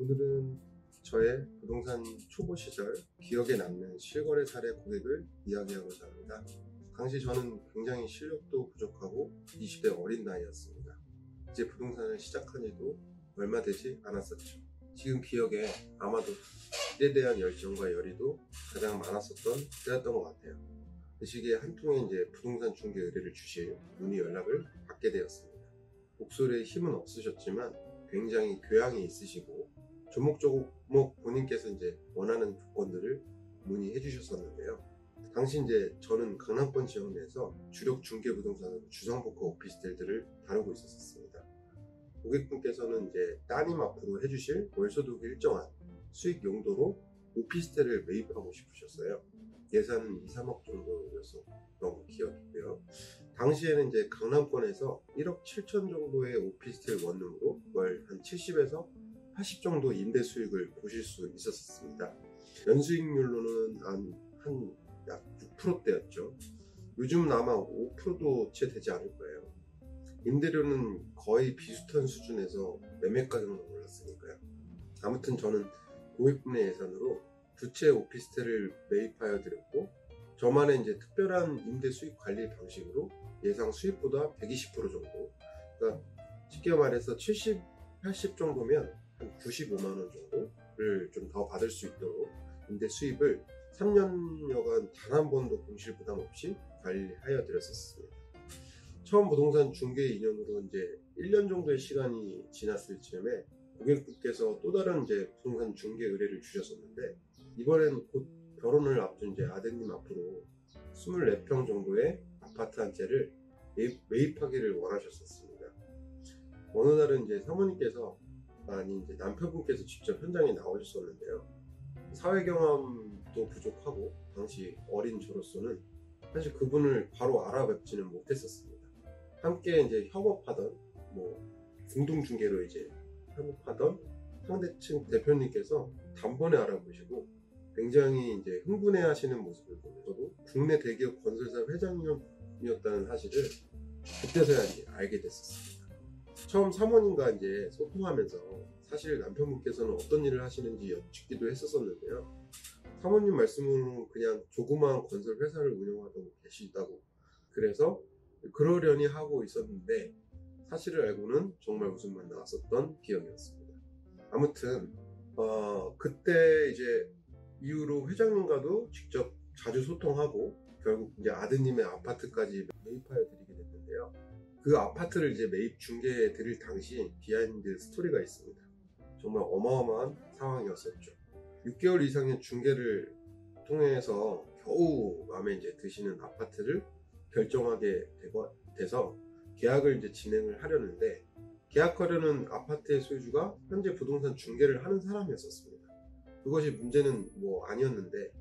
오늘은 저의 부동산 초보 시절 기억에 남는 실거래 사례 고객을 이야기하고자 합니다. 당시 저는 굉장히 실력도 부족하고 20대 어린 나이였습니다. 이제 부동산을 시작한 지도 얼마 되지 않았었죠. 지금 기억에 아마도 일에 대한 열정과 열의도 가장 많았었던 때였던 것 같아요. 그 시기에 한 통의 부동산 중개 의뢰를 주실 문의 연락을 받게 되었습니다. 목소리에 힘은 없으셨지만 굉장히 교양이 있으시고 조목조목 본인께서 원하는 조건들을 문의해 주셨었는데요. 당시 저는 강남권 지역 내에서 주력 중개 부동산으로 주상복합 오피스텔들을 다루고 있었습니다. 고객분께서는 따님 앞으로 해주실 월소득이 일정한 수익 용도로 오피스텔을 매입하고 싶으셨어요. 예산은 2, 3억 정도였었던 기억이고요. 당시에는 강남권에서 1억 7천 정도의 오피스텔 원룸으로 월 한 70에서 80 정도 임대 수익을 보실 수 있었습니다. 연수익률로는 약 6%대였죠. 요즘은 아마 5%도 채 되지 않을 거예요. 임대료는 거의 비슷한 수준에서 매매 가격은 올랐으니까요. 아무튼 저는 고객분의 예산으로 두 채 오피스텔을 매입하여 드렸고, 저만의 특별한 임대 수익 관리 방식으로 예상 수익보다 120% 정도, 그러니까 쉽게 말해서 70, 80 정도면 한 95만 원 정도를 좀 더 받을 수 있도록 임대 수입을 3년여간 단 한 번도 공실 부담 없이 관리하여 드렸었습니다. 처음 부동산 중개 인연으로 1년 정도의 시간이 지났을 즈음에 고객분께서 또 다른 부동산 중개 의뢰를 주셨었는데, 이번엔 곧 결혼을 앞둔 아드님 앞으로 24평 정도의 아파트 한 채를 매입하기를 원하셨었습니다. 어느 날은 사모님께서 남편분께서 직접 현장에 나오셨었는데요. 사회 경험도 부족하고 당시 어린 저로서는 사실 그분을 바로 알아뵙지는 못했었습니다. 함께 협업하던 공동중개로 협업하던 상대층 대표님께서 단번에 알아보시고 굉장히 흥분해 하시는 모습을 보면서도 국내 대기업 건설사 회장님이었다는 사실을 그때서야 알게 됐었습니다. 처음 사모님과 소통하면서 사실 남편분께서는 어떤 일을 하시는지 여쭙기도 했었는데요. 사모님 말씀으로는 그냥 조그마한 건설 회사를 운영하고 계시다고, 그래서 그러려니 하고 있었는데 사실을 알고는 정말 웃음만 나왔었던 기억이었습니다. 아무튼 그때 이후로 회장님과도 직접 자주 소통하고 결국 아드님의 아파트까지 매입하여 드리게 됐는데요. 그 아파트를 매입 중개해 드릴 당시 비하인드 스토리가 있습니다. 정말 어마어마한 상황이었었죠. 6개월 이상의 중개를 통해서 겨우 마음에 드시는 아파트를 결정하게 돼서 계약을 진행을 하려는데, 계약하려는 아파트의 소유주가 현재 부동산 중개를 하는 사람이었습니다. 그것이 문제는 아니었는데,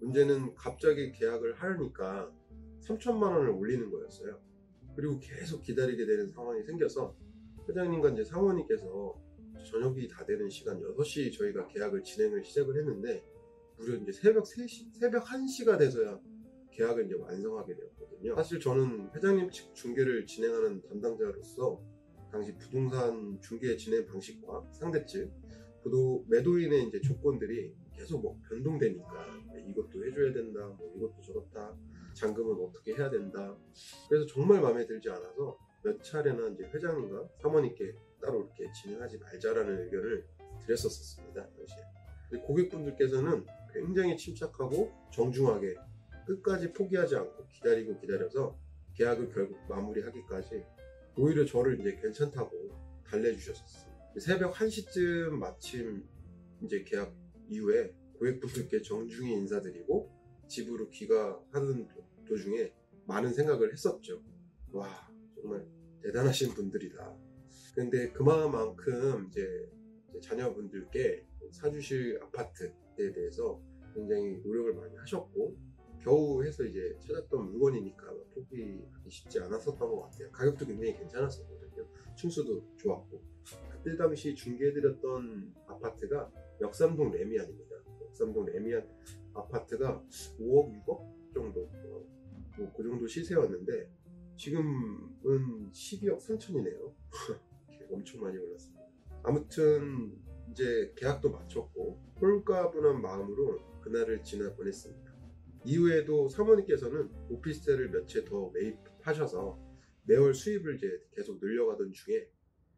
문제는 갑자기 계약을 하려니까 3천만 원을 올리는 거였어요. 그리고 계속 기다리게 되는 상황이 생겨서 회장님과 사모님께서 저녁이 다 되는 시간 6시 저희가 계약을 진행을 시작을 했는데, 무려 새벽 3시, 새벽 1시가 돼서야 계약을 완성하게 되었거든요. 사실 저는 회장님 측 중개를 진행하는 담당자로서 당시 부동산 중개 진행 방식과 상대측 매도인의 조건들이 계속 변동되니까 이것도 해줘야 된다, 이것도 저렇다, 잔금은 어떻게 해야 된다. 그래서 정말 마음에 들지 않아서 몇 차례나 회장님과 사모님께 따로 이렇게 진행하지 말자라는 의견을 드렸었습니다. 당시에 고객분들께서는 굉장히 침착하고 정중하게 끝까지 포기하지 않고 기다려서 계약을 결국 마무리하기까지 오히려 저를 괜찮다고 달래주셨었어요. 새벽 1시쯤 마침 계약 이후에 고객분들께 정중히 인사드리고 집으로 귀가하는 도중에 많은 생각을 했었죠. 와, 정말 대단하신 분들이다. 근데 그만큼 자녀분들께 사주실 아파트에 대해서 굉장히 노력을 많이 하셨고, 겨우 해서 찾았던 물건이니까 포기하기 쉽지 않았었던 것 같아요. 가격도 굉장히 괜찮았었거든요. 층수도 좋았고. 그때 당시 중개해드렸던 아파트가 역삼동 레미안입니다. 역삼동 레미안 아파트가 5억, 6억 정도, 그 정도 시세였는데 지금은 12억 3천이네요. 엄청 많이 올랐습니다. 아무튼 이제 계약도 마쳤고 홀가분한 마음으로 그날을 지나 보냈습니다. 이후에도 사모님께서는 오피스텔을 몇 채 더 매입하셔서 매월 수입을 이제 계속 늘려가던 중에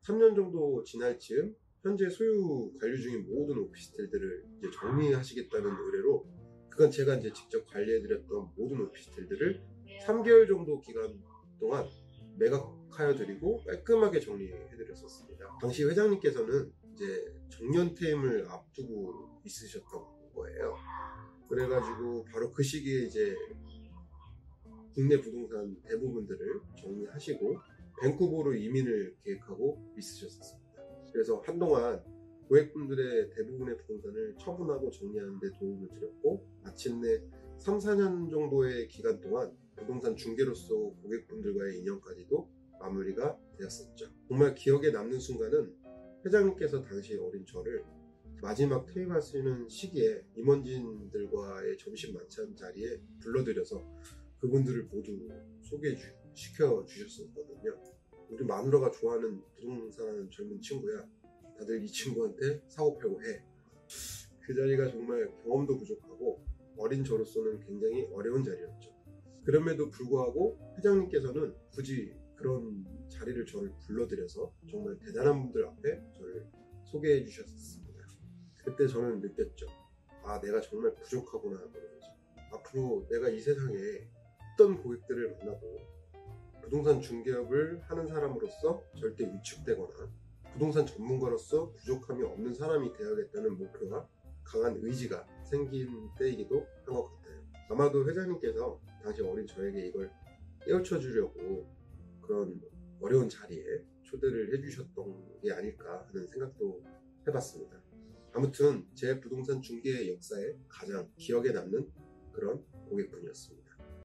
3년 정도 지날 즈음 현재 소유 관리 중인 모든 오피스텔들을 이제 정리하시겠다는 의뢰로, 그건 제가 이제 직접 관리해드렸던 모든 오피스텔들을 3개월 정도 기간 동안 매각하여 드리고 깔끔하게 정리해드렸었습니다. 당시 회장님께서는 이제 정년퇴임을 앞두고 있으셨던 거예요. 그래가지고 바로 그 시기에 이제 국내 부동산 대부분들을 정리하시고 밴쿠버로 이민을 계획하고 있으셨습니다. 그래서 한동안 고객분들의 대부분의 부동산을 처분하고 정리하는 데 도움을 드렸고, 마침내 3, 4년 정도의 기간 동안 부동산 중개로서 고객분들과의 인연까지도 마무리가 되었었죠. 정말 기억에 남는 순간은 회장님께서 당시 어린 저를 마지막 퇴임하시는 시기에 임원진들과의 점심 만찬 자리에 불러들여서 그분들을 모두 소개시켜 주셨었거든요. 우리 마누라가 좋아하는 부동산 젊은 친구야. 다들 이 친구한테 사고 팔고 해. 그 자리가 정말 경험도 부족하고 어린 저로서는 굉장히 어려운 자리였죠. 그럼에도 불구하고 회장님께서는 굳이 그런 자리를 저를 불러들여서 정말 대단한 분들 앞에 저를 소개해 주셨습니다. 그때 저는 느꼈죠. 아, 내가 정말 부족하구나 하는 거죠. 앞으로 내가 이 세상에 어떤 고객들을 만나도 부동산 중개업을 하는 사람으로서 절대 위축되거나 부동산 전문가로서 부족함이 없는 사람이 되어야겠다는 목표와 강한 의지가 생긴 때이기도 한 것 같아요. 아마도 회장님께서 당시 어린 저에게 이걸 깨우쳐 주려고 그런 어려운 자리에 초대를 해주셨던 게 아닐까 하는 생각도 해봤습니다. 아무튼 제 부동산 중개의 역사에 가장 기억에 남는 그런 고객분이었습니다.